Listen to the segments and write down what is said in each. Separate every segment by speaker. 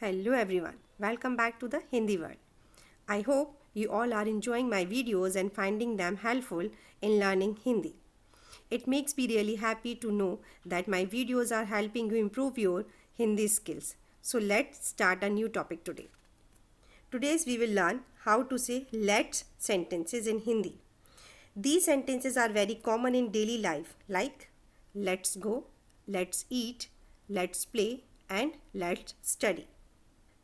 Speaker 1: Hello everyone, welcome back to the Hindi world. I hope you all are enjoying my videos and finding them helpful in learning Hindi. It makes me really happy to know that my videos are helping you improve your Hindi skills. So let's start a new topic today. Today's we will learn how to say let's sentences in Hindi. These sentences are very common in daily life like let's go, let's eat, let's play and let's study.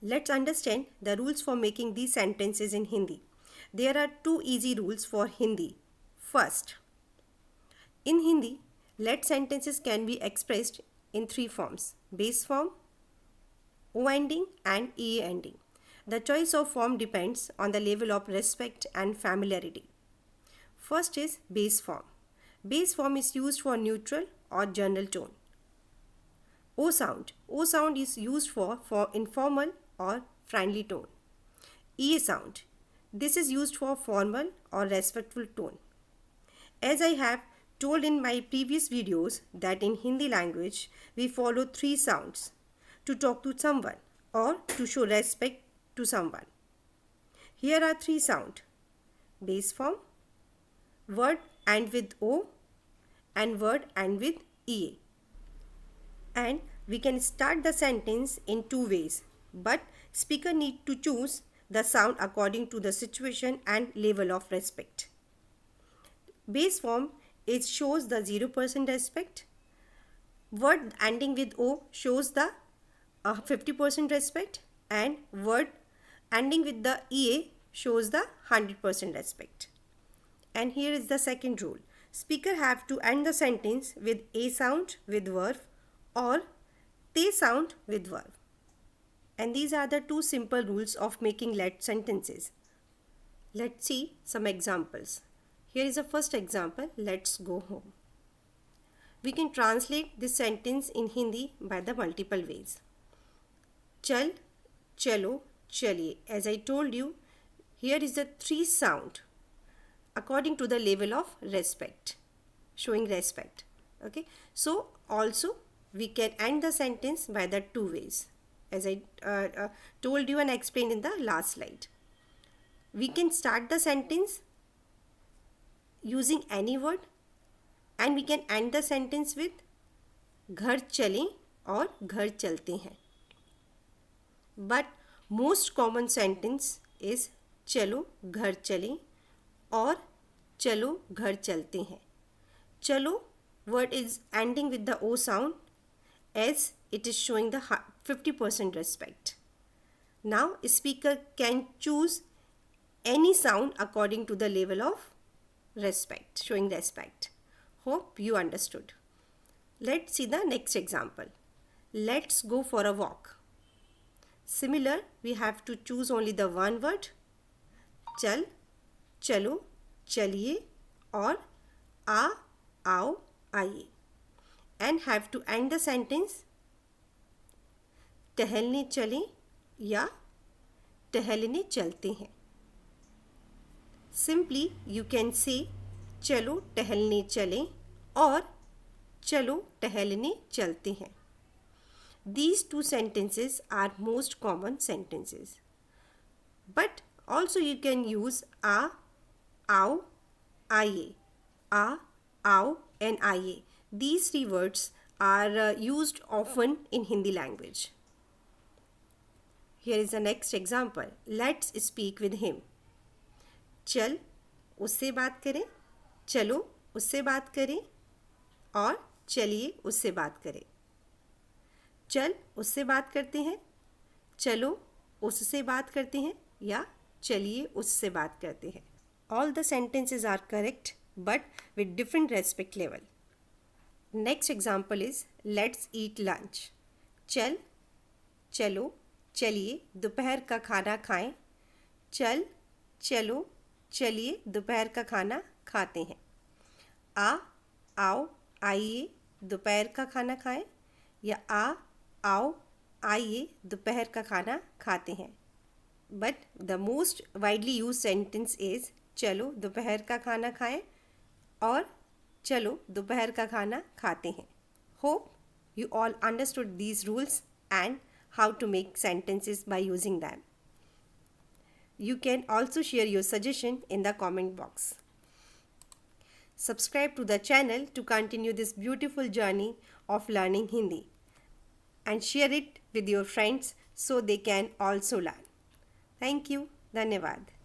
Speaker 1: Let's understand the rules for making these sentences in Hindi. There are two easy rules for Hindi. First, in Hindi, let sentences can be expressed in three forms: base form, O ending and EA ending. The choice of form depends on the level of respect and familiarity. First is base form. Base form is used for neutral or general tone. O sound. O sound is used for informal or friendly tone. EA sound. This is used for formal or respectful tone. As I have told in my previous videos that in Hindi language we follow three sounds to talk to someone or to show respect to someone. Here are three sounds: base form, word end with O and word end with EA. And we can start the sentence in two ways, but speaker need to choose the sound according to the situation and level of respect. Base form it shows the 0% respect. Word ending with O shows the 50% respect, and word ending with the EA shows the 100% respect. And here is the second rule. Speaker have to end the sentence with A sound with verb or Te sound with verb. And these are the two simple rules of making let sentences. Let's see some examples. Here is the first example, let's go home. We can translate this sentence in Hindi by the multiple ways. Chal, chalo, chaliye. As I told you, here is the three sound according to the level of respect, showing respect. Okay, so also we can end the sentence by the two ways, as I told you and explained in the last slide. We can start the sentence using any word and we can end the sentence with घर चलें और घर चलते हैं. But most common sentence is चलो घर चलें और चलो घर चलते हैं. चलो word is ending with the O sound as it is showing the 50% respect. Now speaker can choose any sound according to the level of respect, showing respect. Hope you understood. Let's see the next example. Let's go for a walk. Similar, we have to choose only the one word, चल, चलो, चलिए और आ, आओ, आइए, and have to end the sentence टहलने चलें या टहलने चलते हैं. Simply you can say चलो टहलने चलें और चलो टहलने चलते हैं. These two sentences are most common sentences. But also you can use आ, आओ, आइए, आ, आओ and आइए. These three words are used often in Hindi language. Here is the next example. Let's speak with him. चल उससे बात करें, चलो उससे बात करें और चलिए उससे बात करें. चल उससे बात करते हैं, चलो उससे बात करते हैं या चलिए उससे बात करते हैं. All the sentences are correct but with different respect level. Next example is let's eat lunch. चल, चलो, चलिए दोपहर का खाना खाएं. चल, चलो, चलिए दोपहर का खाना खाते हैं. आ, आओ, आइए दोपहर का खाना खाएं या आ, आओ, आइए दोपहर का खाना खाते हैं. But the most widely used sentence is चलो दोपहर का खाना खाएं और चलो दोपहर का खाना खाते हैं. Hope you all understood these rules and how to make sentences by using them. You can also share your suggestion in the comment box. Subscribe to the channel to continue this beautiful journey of learning Hindi and share it with your friends so they can also learn. Thank you. Dhanyavad.